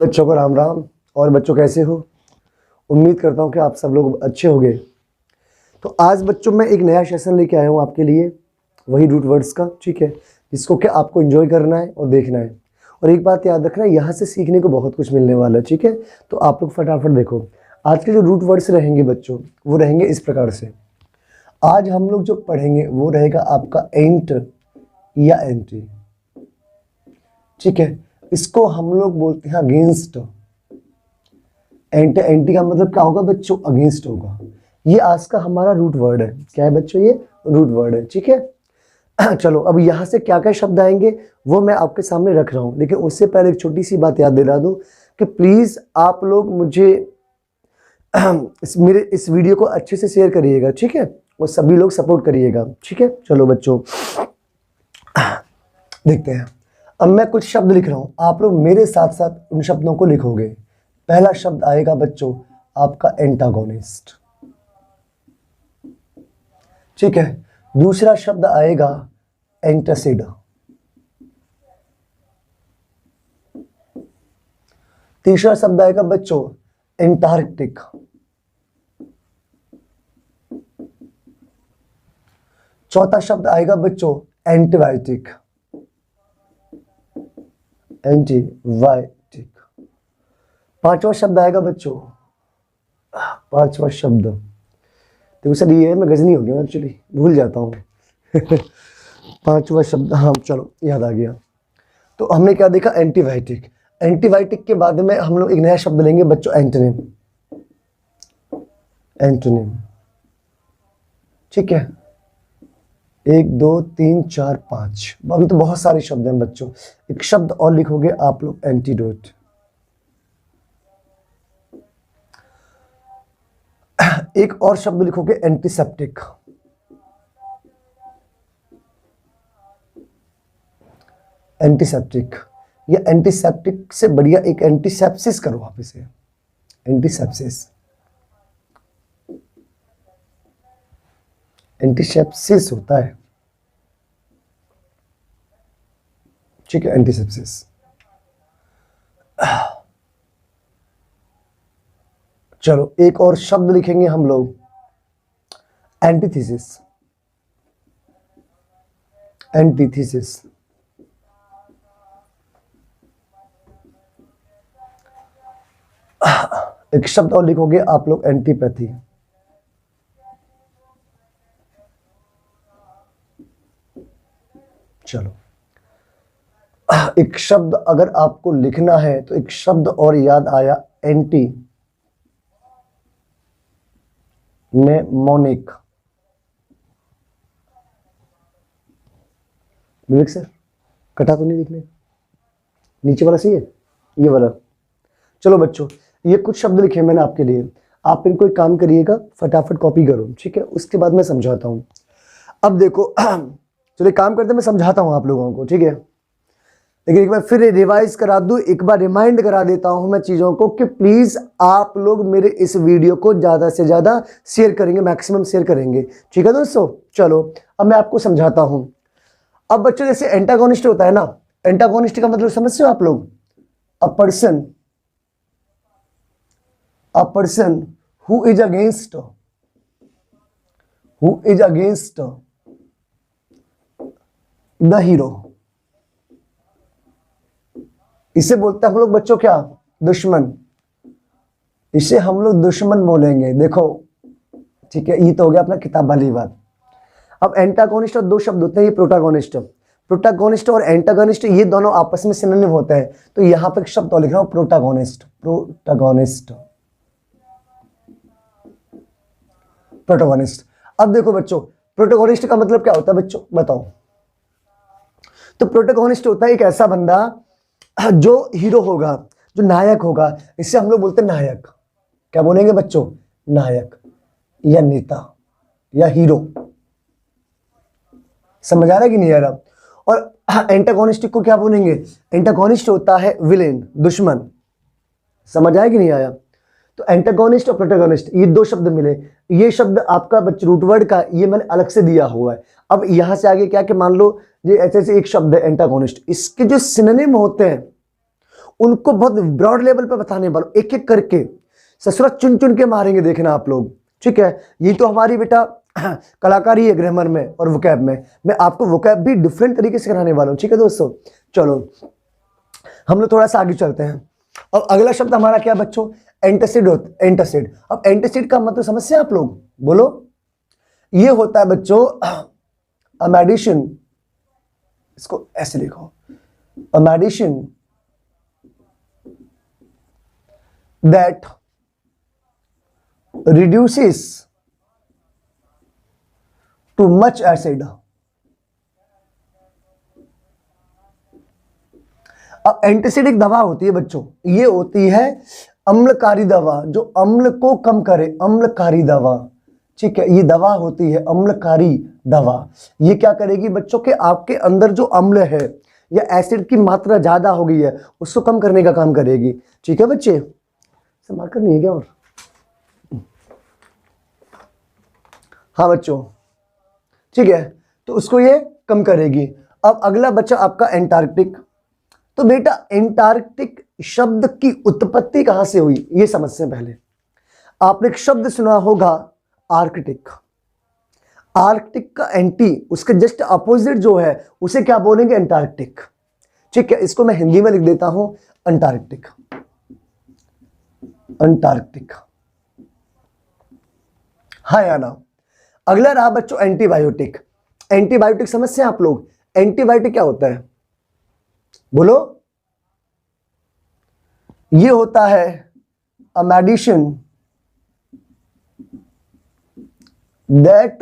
बच्चों को राम राम। और बच्चों कैसे हो? उम्मीद करता हूँ कि आप सब लोग अच्छे होंगे। तो आज बच्चों मैं एक नया सेशन लेके आया हूँ आपके लिए, वही रूट वर्ड्स का, ठीक है, जिसको कि आपको एंजॉय करना है और देखना है। और एक बात याद रखना, यहाँ से सीखने को बहुत कुछ मिलने वाला है, ठीक है। तो आप लोग फटाफट देखो, आज के जो रूट वर्ड्स रहेंगे बच्चों, वो रहेंगे इस प्रकार से। आज हम लोग जो पढ़ेंगे वो रहेगा आपका एंट या एंटी, ठीक है। इसको हम लोग बोलते हैं अगेंस्ट। एंटी एंटी का मतलब क्या होगा बच्चों? अगेंस्ट होगा। ये आज का हमारा रूट वर्ड है। क्या है बच्चों? ये रूट वर्ड है, ठीक है। चलो अब यहाँ से क्या क्या शब्द आएंगे वो मैं आपके सामने रख रहा हूँ, लेकिन उससे पहले एक छोटी सी बात याद दिला दूँ कि प्लीज़ आप लोग मुझे मेरे इस वीडियो को अच्छे से शेयर करिएगा, ठीक है, और सभी लोग सपोर्ट करिएगा, ठीक है। चलो बच्चों देखते हैं। अब मैं कुछ शब्द लिख रहा हूँ, आप लोग मेरे साथ साथ उन शब्दों को लिखोगे। पहला शब्द आएगा बच्चों आपका एंटागोनिस्ट, ठीक है। दूसरा शब्द आएगा एंटासिड। तीसरा शब्द आएगा बच्चों एंटार्कटिक। चौथा शब्द आएगा बच्चों एंटीबायोटिक, एंटीबायोटिक। पांचवा शब्द आएगा बच्चों, पांचवा शब्द देखो सर ये है, मैं गजनी हो गया एक्चुअली, भूल जाता हूँ। पांचवा शब्द, हाँ चलो याद आ गया। तो हमने क्या देखा? एंटीबायोटिक। एंटीबायोटिक के बाद में हम लोग एक नया शब्द लेंगे बच्चों, एंटोनिम। एंटोनिम, ठीक है। 1 2 3 4 5, अभी तो बहुत सारे शब्द हैं बच्चों। एक शब्द और लिखोगे आप लोग, एंटीडोट। एक और शब्द लिखोगे एंटीसेप्टिक। एंटीसेप्टिक या एंटीसेप्टिक से बढ़िया एक एंटीसेप्सिस करो आप इसे, एंटीसेप्सिस। एंटीसेप्सिस होता है, ठीक है, एंटीसेप्सिस। चलो एक और शब्द लिखेंगे हम लोग, एंटीथीसिस। एंटीथीसिस। एक शब्द और लिखोगे आप लोग, एंटीपैथी। चलो एक शब्द अगर आपको लिखना है तो एक शब्द और याद आया, एंटी मोनिक। विवेक सर कटा तो नहीं लिखने? नीचे वाला सही है, ये वाला। चलो बच्चों ये कुछ शब्द लिखे मैंने आपके लिए, आप इनको एक काम करिएगा, फटाफट कॉपी करो, ठीक है। उसके बाद मैं समझाता हूं। अब देखो चलो एक काम करते हैं, मैं समझाता हूं आप लोगों को, ठीक है, लेकिन एक बार फिर रिवाइज करा दूं, एक बार रिमाइंड करा देता हूं मैं चीजों को कि प्लीज आप लोग मेरे इस वीडियो को ज्यादा से ज्यादा शेयर करेंगे, मैक्सिमम शेयर करेंगे, ठीक है दोस्तों। चलो अब मैं आपको समझाता हूं। अब बच्चों जैसे एंटागोनिस्ट होता है ना, एंटागोनिस्ट का मतलब समझते हो आप लोग? A person who is against the hero. इसे बोलते हैं हम लोग बच्चों क्या? दुश्मन। इसे हम लोग दुश्मन बोलेंगे, देखो, ठीक है। ये तो हो गया अपना किताब वाली बात। अब एंटागोनिस्ट और दो शब्द होते हैं, ये प्रोटैगोनिस्ट और एंटागोनिस्ट, ये दोनों आपस में सिनोनिम होते हैं। तो यहां पर एक शब्द और लिख रहा हूं, प्रोटैगोनिस्ट। अब देखो बच्चों, प्रोटैगोनिस्ट का मतलब क्या होता है बच्चों, बताओ? तो प्रोटैगोनिस्ट होता है एक ऐसा बंदा जो हीरो होगा, जो नायक होगा, इसे हम लोग बोलते हैं नायक। क्या बोलेंगे बच्चों? नायक या नेता या हीरो। समझ आ रहा है कि नहीं आ रहा? और एंटागोनिस्ट को क्या बोलेंगे? एंटागोनिस्ट होता है विलेन, दुश्मन। समझ आया कि नहीं आया? तो एंटागोनिस्ट और प्रोटैगोनिस्ट ये दो शब्द मिले। ये शब्द आपका बच्चे रूट वर्ड का ये मैंने अलग से दिया हुआ है। अब यहां से आगे क्या कि मान लो ये ऐसे ऐसे एक शब्द है एंटागोनिस्ट, इसके जो सिनोनिम होते हैं उनको बहुत ब्रॉड लेवल पे बताने वाला हूं, एक एक करके ससुरा चुन चुन के मारेंगे, देखना आप लोग, ठीक है। ये तो हमारी बेटा कलाकारी है ग्रामर में और वोकैब में, मैं आपको वोकैब भी डिफरेंट तरीके से कराने वाला हूं, ठीक है दोस्तों। चलो हम लोग थोड़ा सा आगे चलते हैं। अब अगला शब्द हमारा क्या बच्चों, एंटासिड होता है। एंटासिड, अब एंटासिड का मतलब समझते हैं आप लोग, बोलो। ये होता है बच्चों अमेडिशन, इसको ऐसे लिखो, अमेडिशन that reduces to much acid। अब एंटासिड एक दवा होती है बच्चों, ये होती है अम्लकारी दवा, जो अम्ल को कम करे, अम्लकारी दवा, ठीक है। ये दवा होती है अम्लकारी दवा। ये क्या करेगी बच्चों के आपके अंदर जो अम्ल है या एसिड की मात्रा ज्यादा हो गई है उसको कम करने का काम करेगी, ठीक है बच्चे। मार्कर नहीं है क्या और? हाँ बच्चों, ठीक है, तो उसको ये कम करेगी। अब अगला बच्चा आपका एंटार्क्टिक। तो बेटा एंटार्क्टिक शब्द की उत्पत्ति कहां से हुई ये समझते हैं पहले। आपने एक शब्द सुना होगा आर्कटिक। आर्कटिक का एंटी, उसके जस्ट अपोजिट जो है उसे क्या बोलेंगे, एंटार्क्टिक, ठीक है। इसको मैं हिंदी में लिख देता हूं अंटार्कटिक, अंटार्कटिक, हाँ या ना। अगला रहा बच्चों एंटीबायोटिक। एंटीबायोटिक समझते हैं आप लोग, एंटीबायोटिक क्या होता है बोलो। ये होता है a medicine that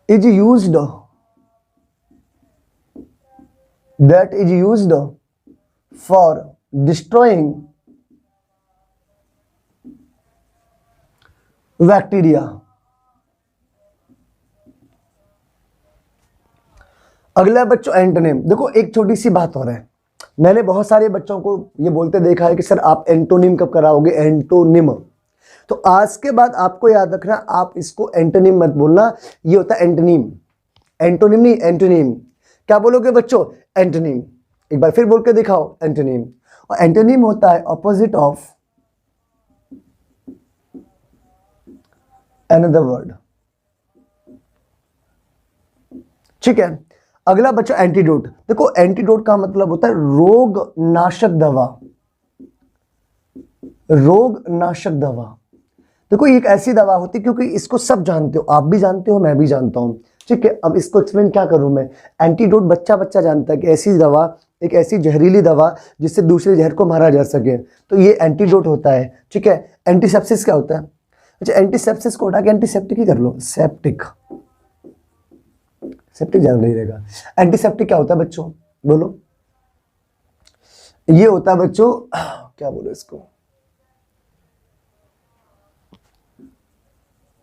is used, that is used for destroying bacteria. अगला बच्चों एंटोनिम। देखो एक छोटी सी बात हो रहा है, मैंने बहुत सारे बच्चों को ये बोलते देखा है कि सर आप एंटोनिम कब कराओगे, एंटोनिम। तो आज के बाद आपको याद रखना, आप इसको एंटोनिम मत बोलना, ये होता है एंटोनिम। एंटोनिम नहीं, एंटोनिम। क्या बोलोगे बच्चों, एंटोनिम। एक बार फिर बोल के दिखाओ, एंटोनिम। और एंटोनिम होता है ऑपोजिट ऑफ अनदर वर्ड, ठीक है। अगला बच्चा एंटीडोट। देखो एंटीडोट का मतलब होता है रोग नाशक दवा, रोग नाशक दवा। देखो ये एक ऐसी दवा होती है, क्योंकि इसको सब जानते हो, आप भी जानते हो, मैं भी जानता हूं, ठीक है। अब इसको एक्सप्लेन क्या करूं मैं। एंटीडोट बच्चा बच्चा जानता है कि ऐसी दवा, एक ऐसी जहरीली दवा जिससे दूसरे जहर को मारा जा सके, तो ये एंटीडोट होता है, ठीक है। एंटीसेप्सिस क्या होता है, अच्छा एंटीसेप्सिस को हटा के एंटीसेप्टिक ही कर लो, सेप्टिक, सेप्टिक ध्यान नहीं रहेगा। एंटीसेप्टिक क्या होता है बच्चों बोलो, ये होता है बच्चों, क्या बोलो इसको,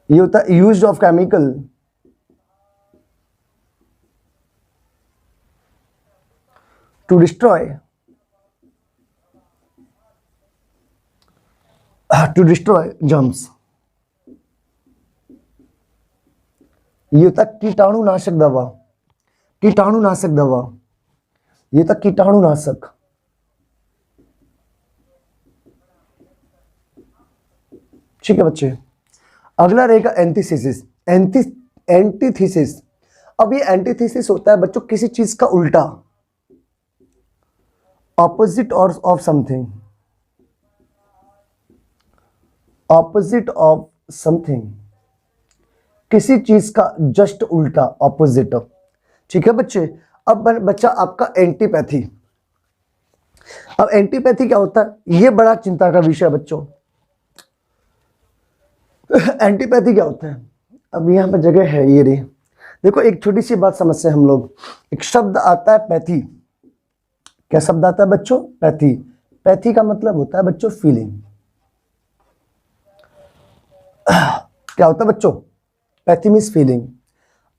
ये होता है use of chemical to destroy, to destroy germs. ये होता कीटाणुनाशक दवा, कीटाणुनाशक दवा, ये था कीटाणुनाशक। ठीक है बच्चे। अगला रहेगा एंटीथेसिस। एंटीथेसिस, अब ये एंटीथेसिस होता है बच्चों किसी चीज का उल्टा, ऑपोजिट और of something, opposite of something, किसी चीज का जस्ट उल्टा, ऑपोजिट। ठीक है बच्चे। अब बच्चा आपका एंटीपैथी। अब एंटीपैथी क्या होता है, ये बड़ा चिंता का विषय है बच्चों। एंटीपैथी क्या होता है, अब यहां पर जगह है ये रे। देखो एक छोटी सी बात समझते हैं हम लोग। एक शब्द आता है पैथी। क्या शब्द आता है बच्चों, पैथी। पैथी का मतलब होता है बच्चों फीलिंग। क्या होता है बच्चों, पैथी मीन्स फीलिंग।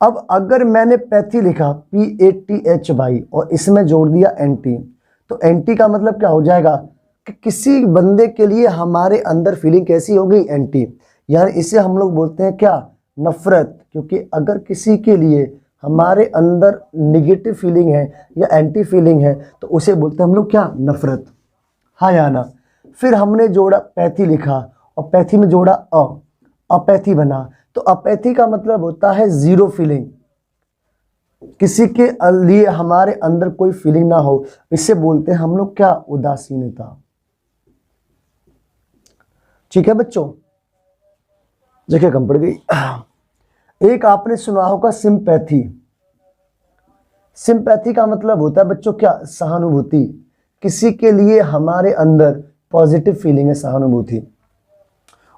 अब अगर मैंने पैथी लिखा PATHY और इसमें जोड़ दिया एंटी, तो एंटी का मतलब क्या हो जाएगा कि किसी बंदे के लिए हमारे अंदर फीलिंग कैसी हो गई, एंटी। यानी इसे हम लोग बोलते हैं क्या, नफरत। क्योंकि अगर किसी के लिए हमारे अंदर निगेटिव फीलिंग है या एंटी फीलिंग है तो उसे बोलते हैं हम लोग क्या, नफरत। हाँ या ना। फिर हमने जोड़ा पैथी लिखा और पैथी में जोड़ा अपैथी बना। तो अपैथी का मतलब होता है जीरो फीलिंग, किसी के लिए हमारे अंदर कोई फीलिंग ना हो, इसे बोलते हैं हम लोग क्या, उदासीनता। ठीक है बच्चों, जगह कम पड़ गई। एक आपने सुना होगा सिंपैथी। सिंपैथी का मतलब होता है बच्चों क्या, सहानुभूति, किसी के लिए हमारे अंदर पॉजिटिव फीलिंग है, सहानुभूति।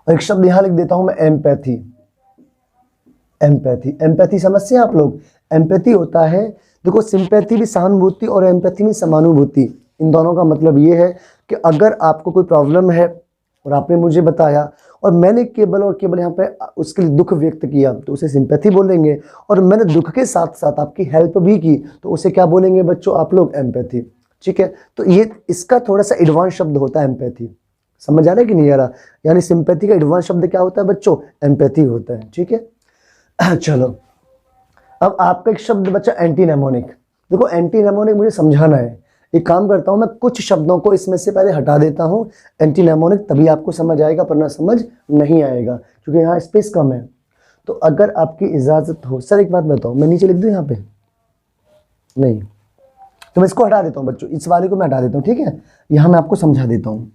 और एक शब्द यहां लिख देता हूं मैं, एम्पैथी। एम्पैथी, एम्पैथी समझते हैं आप लोग। एम्पैथी होता है, देखो सिंपैथी भी सहानुभूति और एम्पैथी भी समानुभूति। इन दोनों का मतलब ये है कि अगर आपको कोई प्रॉब्लम है और आपने मुझे बताया और मैंने केवल और केवल यहाँ पे उसके लिए दुख व्यक्त किया तो उसे सिंपैथी बोलेंगे, और मैंने दुख के साथ साथ आपकी हेल्प भी की तो उसे क्या बोलेंगे बच्चों आप लोग, एम्पैथी। ठीक है, तो ये इसका थोड़ा सा एडवांस शब्द होता है एम्पैथी। समझ आ रहा है कि नहीं आ रहा? यानी सिंपैथी का एडवांस शब्द क्या होता है बच्चों, एम्पैथी होता है। ठीक है चलो, अब आपका एक शब्द बच्चा एंटीनेमोनिक। देखो एंटीनेमोनिक मुझे समझाना है, एक काम करता हूं मैं कुछ शब्दों को इसमें से पहले हटा देता हूं एंटीनेमोनिक, तभी आपको समझ आएगा, पर ना समझ नहीं आएगा क्योंकि यहाँ स्पेस कम है। तो अगर आपकी इजाजत हो, सर एक बात बताओ, मैं नीचे लिख दूं यहाँ पे? नहीं, तो मैं इसको हटा देता हूं बच्चों, इस वाले को मैं हटा देता हूं। ठीक है, यहां मैं आपको समझा देता हूं।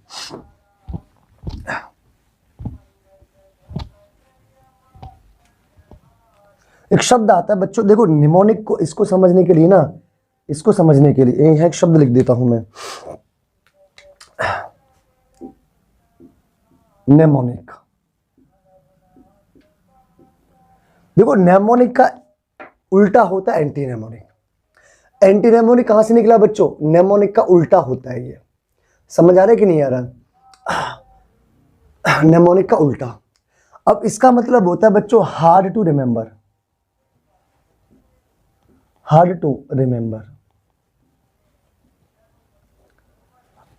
एक शब्द आता है बच्चों, देखो निमोनिक को, इसको समझने के लिए ना, इसको समझने के लिए यहां एक शब्द लिख देता हूं मैं, नेमोनिक। देखो नेमोनिक का उल्टा होता है एंटीनेमोनिक। एंटीनेमोनिक कहां से निकला बच्चों, नेमोनिक का उल्टा होता है ये। समझ आ रहा है कि नहीं आ रहा? नेमोनिक का उल्टा। अब इसका मतलब होता है बच्चों hard to remember, hard to remember.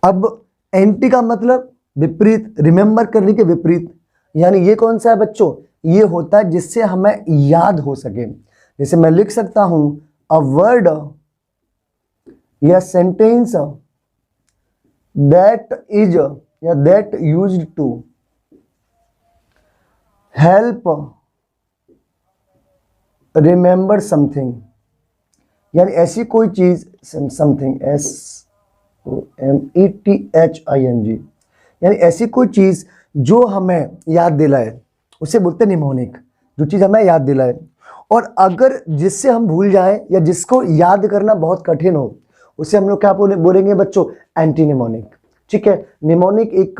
अब एंटी का मतलब विपरीत, रिमेंबर करने के विपरीत। यानी ये कौन सा है बच्चों, ये होता है जिससे हमें याद हो सके। जैसे मैं लिख सकता हूं अ वर्ड या सेंटेंस दैट इज या that used to help remember something. यानी ऐसी कोई चीज, समथिंग, SOMETHING, यानी ऐसी कोई चीज जो हमें याद दिलाए, उसे बोलते हैं निमोनिक, जो चीज हमें याद दिलाए। और अगर जिससे हम भूल जाएं या जिसको याद करना बहुत कठिन हो, उसे हम लोग क्या बोलेंगे बच्चों, एंटीनिमोनिक। ठीक है, निमोनिक एक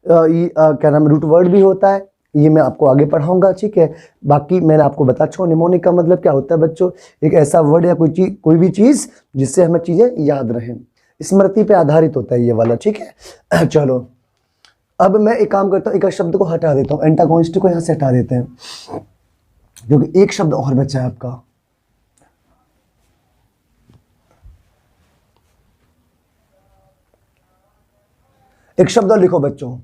क्या नाम, रूट वर्ड भी होता है, ये मैं आपको आगे पढ़ाऊंगा। ठीक है, बाकी मैंने आपको बता चुका निमोनिक का मतलब क्या होता है बच्चों, एक ऐसा वर्ड या कोई भी चीज जिससे हमें चीजें याद रहें, स्मृति पे आधारित होता है ये वाला। ठीक है चलो, अब मैं एक काम करता हूँ, एक शब्द को हटा देता हूँ, एंटागोनिस्ट को यहाँ से हटा देते हैं, क्योंकि एक शब्द और बचा है आपका। एक शब्द और लिखो बच्चों,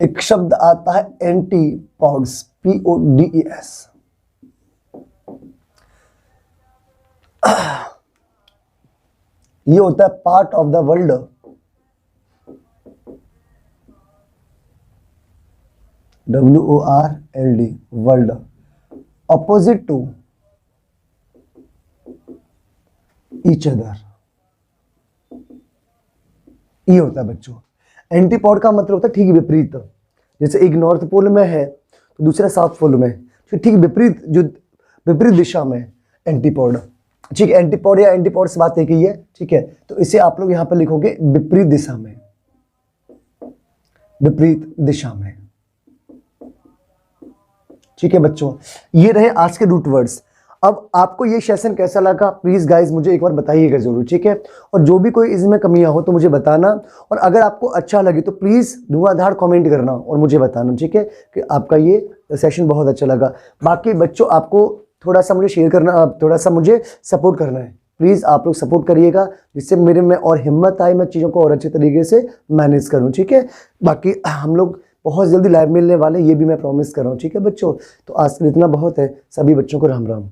एक शब्द आता है एंटीपॉड्स, PODES। ये होता है part of the world, WORLD, world, opposite to each other. ये होता है बच्चों। एंटीपॉड का मतलब होता है ठीक विपरीत। जैसे एक नॉर्थ पोल में है तो दूसरा साउथ पोल में, ठीक विपरीत, जो विपरीत दिशा में एंटीपॉड। ठीक है, एंटीपॉड या एंटीपॉड से बात एक ही है। ठीक है, तो इसे आप लोग यहां पर लिखोगे विपरीत दिशा में, विपरीत दिशा में। ठीक है बच्चों, ये रहे आज के रूट वर्ड्स। अब आपको ये सेशन कैसा लगा प्लीज गाइज मुझे एक बार बताइएगा जरूर। ठीक है, और जो भी कोई इसमें कमियां हो तो मुझे बताना, और अगर आपको अच्छा लगे तो प्लीज धुआंधार कमेंट करना और मुझे बताना। ठीक है, कि आपका ये सेशन बहुत अच्छा लगा। बाकी बच्चों आपको थोड़ा सा मुझे शेयर करना, थोड़ा सा मुझे सपोर्ट करना है, प्लीज़ आप लोग सपोर्ट करिएगा, जिससे मेरे में और हिम्मत आए, मैं चीज़ों को और अच्छे तरीके से मैनेज करूं। ठीक है, बाकी हम लोग बहुत जल्दी लाइव मिलने वाले, ये भी मैं प्रॉमिस कर रहा हूँ, ठीक है बच्चों। तो आज के लिए इतना बहुत है, सभी बच्चों को राम राम।